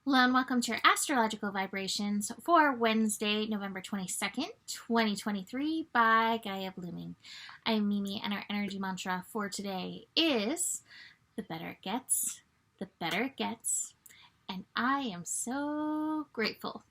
Hello and welcome to your astrological vibrations for Wednesday, November 22nd, 2023 by Gaia Blooming. I'm Mimi and our energy mantra for today is the better it gets, the better it gets, and I am so grateful.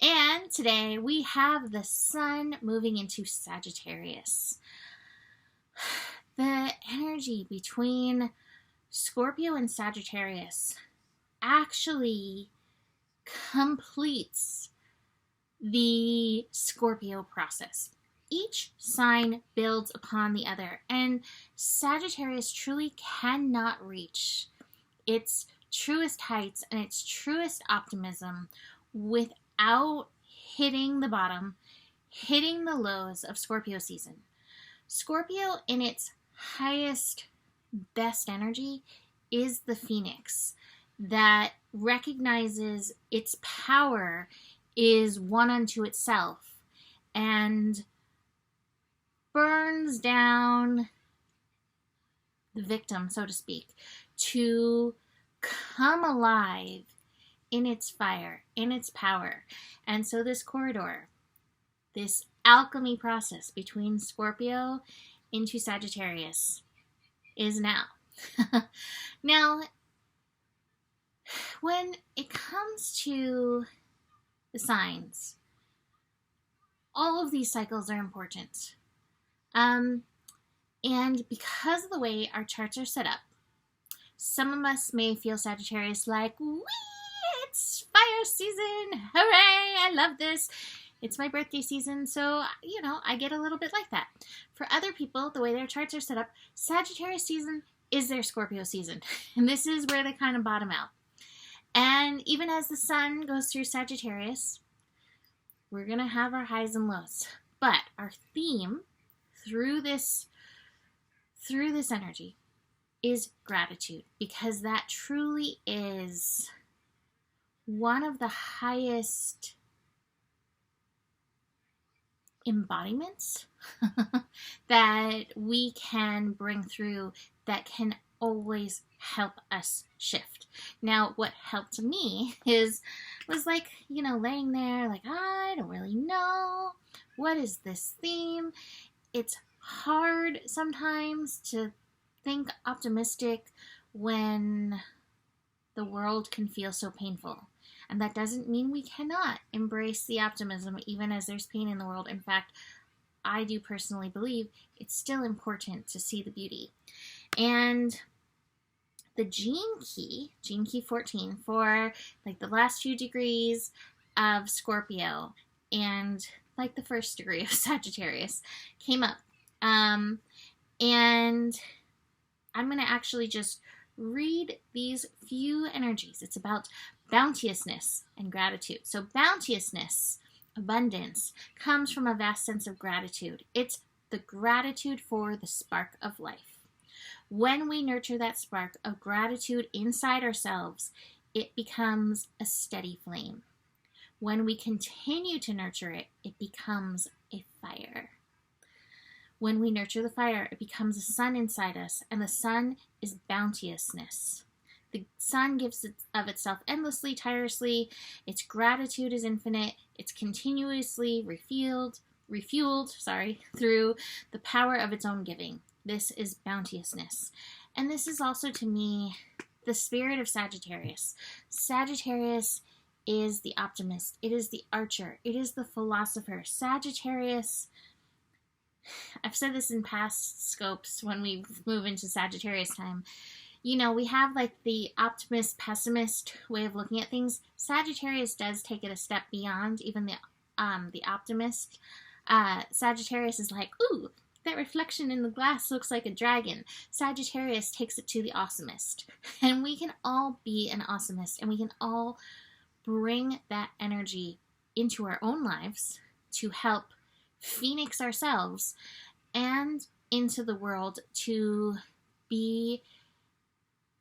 And today we have the sun moving into Sagittarius. The energy between Scorpio and Sagittarius actually completes the Scorpio process. Each sign builds upon the other, and Sagittarius truly cannot reach its truest heights and its truest optimism without hitting the bottom, hitting the lows of Scorpio season. Scorpio, in its highest, best energy, is the phoenix that recognizes its power is one unto itself and burns down the victim, so to speak, to come alive in its fire, in its power. And so this corridor, this alchemy process between Scorpio into Sagittarius is now. Now, when it comes to the signs, all of these cycles are important. And because of the way our charts are set up, some of us may feel Sagittarius like, wee, it's fire season, hooray, I love this. It's my birthday season, so, I get a little bit like that. For other people, the way their charts are set up, Sagittarius season is their Scorpio season. And this is where they kind of bottom out. And even as the sun goes through Sagittarius, we're going to have our highs and lows. But our theme through this energy is gratitude, because that truly is one of the highest embodiments that we can bring through that can always help us shift. Now, what helped me was like, laying there like, I don't really know. What is this theme? It's hard sometimes to think optimistic when the world can feel so painful. And that doesn't mean we cannot embrace the optimism even as there's pain in the world. In fact, I do personally believe it's still important to see the beauty. And the gene key 14 for like the last few degrees of Scorpio and like the first degree of Sagittarius came up. And I'm going to actually just read these few energies. It's about bounteousness and gratitude. So bounteousness, abundance, comes from a vast sense of gratitude. It's the gratitude for the spark of life. When we nurture that spark of gratitude inside ourselves, it becomes a steady flame. When we continue to nurture it, it becomes a fire. When we nurture the fire, it becomes a sun inside us, and the sun is bounteousness. The sun gives of itself endlessly, tirelessly. Its gratitude is infinite. It's continuously refueled through the power of its own giving. This is bounteousness. And this is also, to me, the spirit of Sagittarius. Sagittarius is the optimist. It is the archer. It is the philosopher. Sagittarius, I've said this in past scopes when we move into Sagittarius time. We have like the optimist, pessimist way of looking at things. Sagittarius does take it a step beyond even the optimist. Sagittarius is like, ooh, that reflection in the glass looks like a dragon. Sagittarius takes it to the awesomist. And we can all be an awesomist, and we can all bring that energy into our own lives to help phoenix ourselves and into the world to be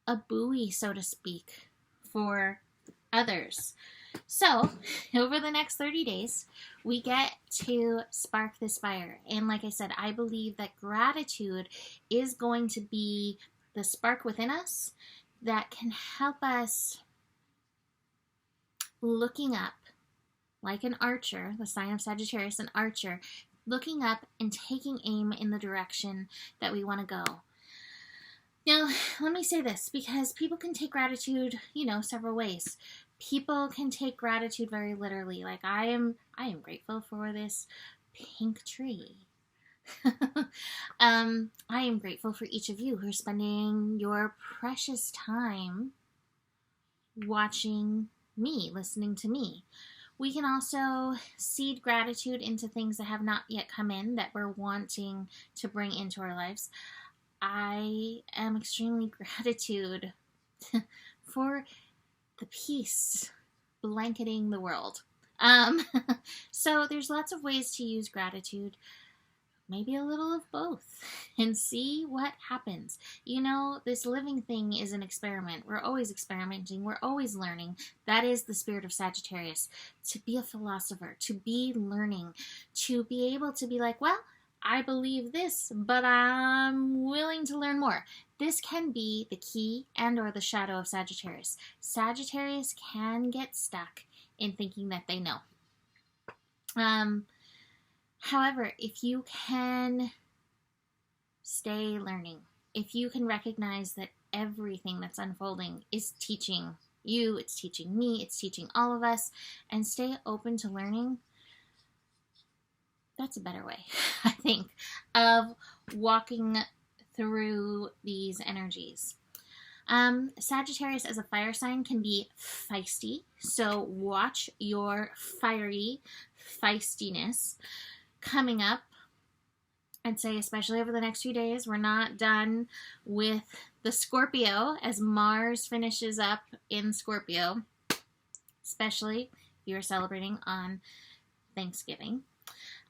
a buoy, so to speak, for others. So, over the next 30 days, we get to spark this fire. And like I said, I believe that gratitude is going to be the spark within us that can help us looking up like an archer, the sign of Sagittarius, an archer, looking up and taking aim in the direction that we want to go. Now, let me say this, because people can take gratitude, several ways. People can take gratitude very literally. Like, I am grateful for this pink tree. I am grateful for each of you who are spending your precious time watching me, listening to me. We can also seed gratitude into things that have not yet come in that we're wanting to bring into our lives. I am extremely gratitude for the peace blanketing the world. So there's lots of ways to use gratitude. Maybe a little of both, and see what happens. This living thing is an experiment. We're always experimenting. We're always learning. That is the spirit of Sagittarius. To be a philosopher, to be learning, to be able to be like, well, I believe this, but I'm willing to learn more. This can be the key and or the shadow of Sagittarius. Sagittarius can get stuck in thinking that they know. However, if you can stay learning, if you can recognize that everything that's unfolding is teaching you, it's teaching me, it's teaching all of us, and stay open to learning, that's a better way, I think, of walking through these energies. Sagittarius as a fire sign can be feisty, so watch your fiery feistiness coming up. I'd say especially over the next few days. We're not done with the Scorpio as Mars finishes up in Scorpio, especially if you're celebrating on Thanksgiving,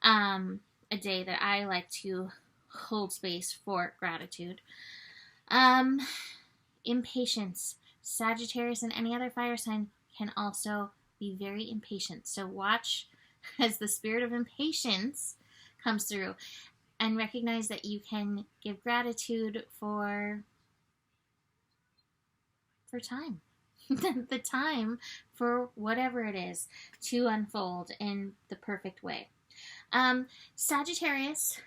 a day that I like to hold space for gratitude. Impatience. Sagittarius and any other fire sign can also be very impatient. So watch as the spirit of impatience comes through, and recognize that you can give gratitude for time. The time for whatever it is to unfold in the perfect way. Sagittarius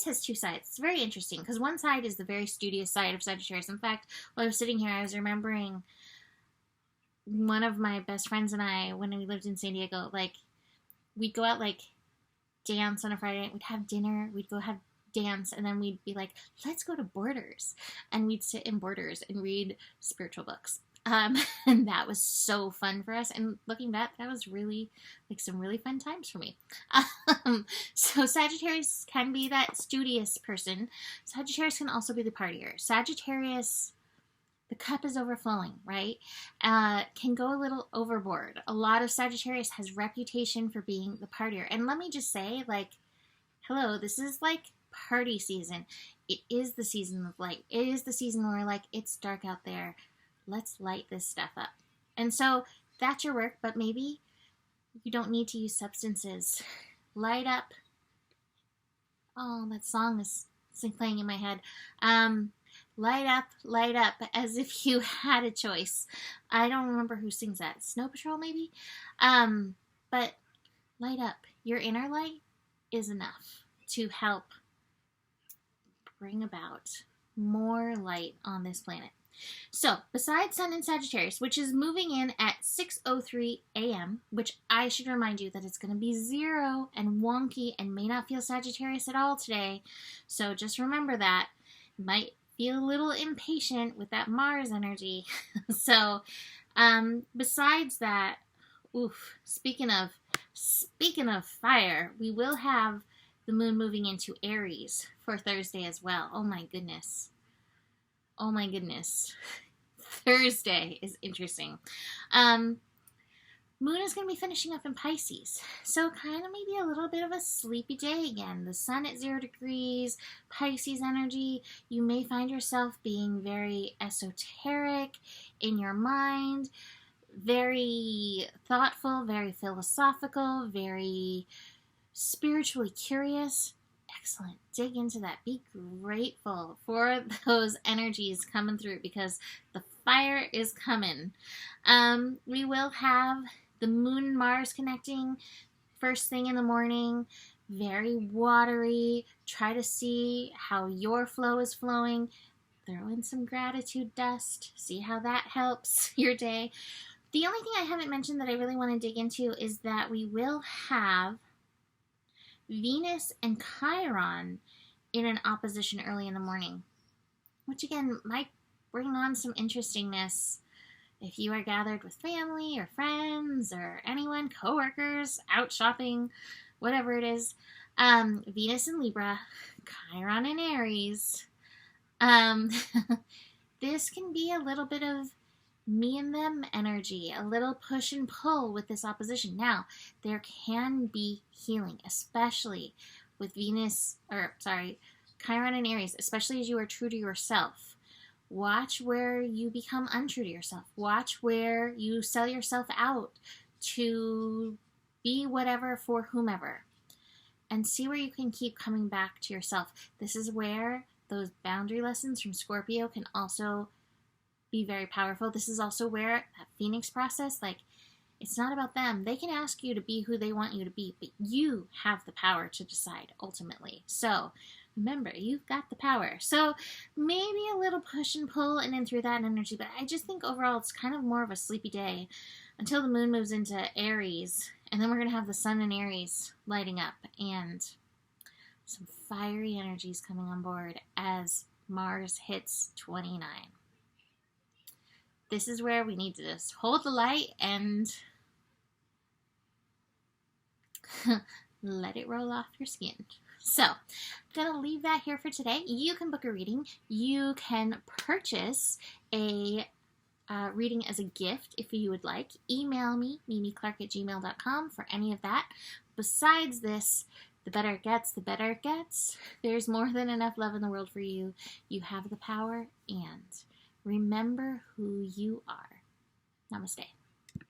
has two sides. It's very interesting because one side is the very studious side of Sagittarius. In fact, while I was sitting here, I was remembering one of my best friends and I, when we lived in San Diego, we'd go out, dance on a Friday night, we'd have dinner, we'd go have dance, and then we'd be like, let's go to Borders. And we'd sit in Borders and read spiritual books. And that was so fun for us. And looking back, that was really, some really fun times for me. So Sagittarius can be that studious person. Sagittarius can also be the partier. Sagittarius, the cup is overflowing, right? Can go a little overboard. A lot of Sagittarius has reputation for being the partier. And let me just say, hello, this is party season. It is the season of light. It is the season where it's dark out there. Let's light this stuff up. And so that's your work, but maybe you don't need to use substances. Light up. Oh, that song is playing in my head. Light up, as if you had a choice. I don't remember who sings that. Snow Patrol, maybe? But light up. Your inner light is enough to help bring about more light on this planet. So, besides Sun in Sagittarius, which is moving in at 6:03 a.m., which I should remind you that it's going to be 0 and wonky and may not feel Sagittarius at all today. So just remember that. Might feel a little impatient with that Mars energy. So, besides that, speaking of fire, we will have the moon moving into Aries for Thursday as well. Oh my goodness. Thursday is interesting. Moon is going to be finishing up in Pisces. So kind of maybe a little bit of a sleepy day again. The sun at 0 degrees, Pisces energy. You may find yourself being very esoteric in your mind, very thoughtful, very philosophical, very spiritually curious. Excellent. Dig into that. Be grateful for those energies coming through because the fire is coming. We will have the Moon and Mars connecting first thing in the morning. Very watery. Try to see how your flow is flowing. Throw in some gratitude dust. See how that helps your day. The only thing I haven't mentioned that I really want to dig into is that we will have Venus and Chiron in an opposition early in the morning, which again might bring on some interestingness if you are gathered with family or friends or anyone, coworkers, out shopping, whatever it is. Venus in Libra, Chiron in Aries. This can be a little bit of me and them energy, a little push and pull with this opposition. Now, there can be healing, especially with Chiron and Aries, especially as you are true to yourself. Watch where you become untrue to yourself. Watch where you sell yourself out to be whatever for whomever. And see where you can keep coming back to yourself. This is where those boundary lessons from Scorpio can also be very powerful. This is also where that Phoenix process, it's not about them. They can ask you to be who they want you to be, but you have the power to decide ultimately. So remember, you've got the power. So maybe a little push and pull and then through that energy, but I just think overall it's kind of more of a sleepy day until the moon moves into Aries, and then we're going to have the sun in Aries lighting up and some fiery energies coming on board as Mars hits 29. This is where we need to just hold the light and let it roll off your skin. So, I'm going to leave that here for today. You can book a reading. You can purchase a reading as a gift if you would like. Email me, mimiclark@gmail.com for any of that. Besides this, the better it gets, the better it gets. There's more than enough love in the world for you. You have the power, and remember who you are. Namaste.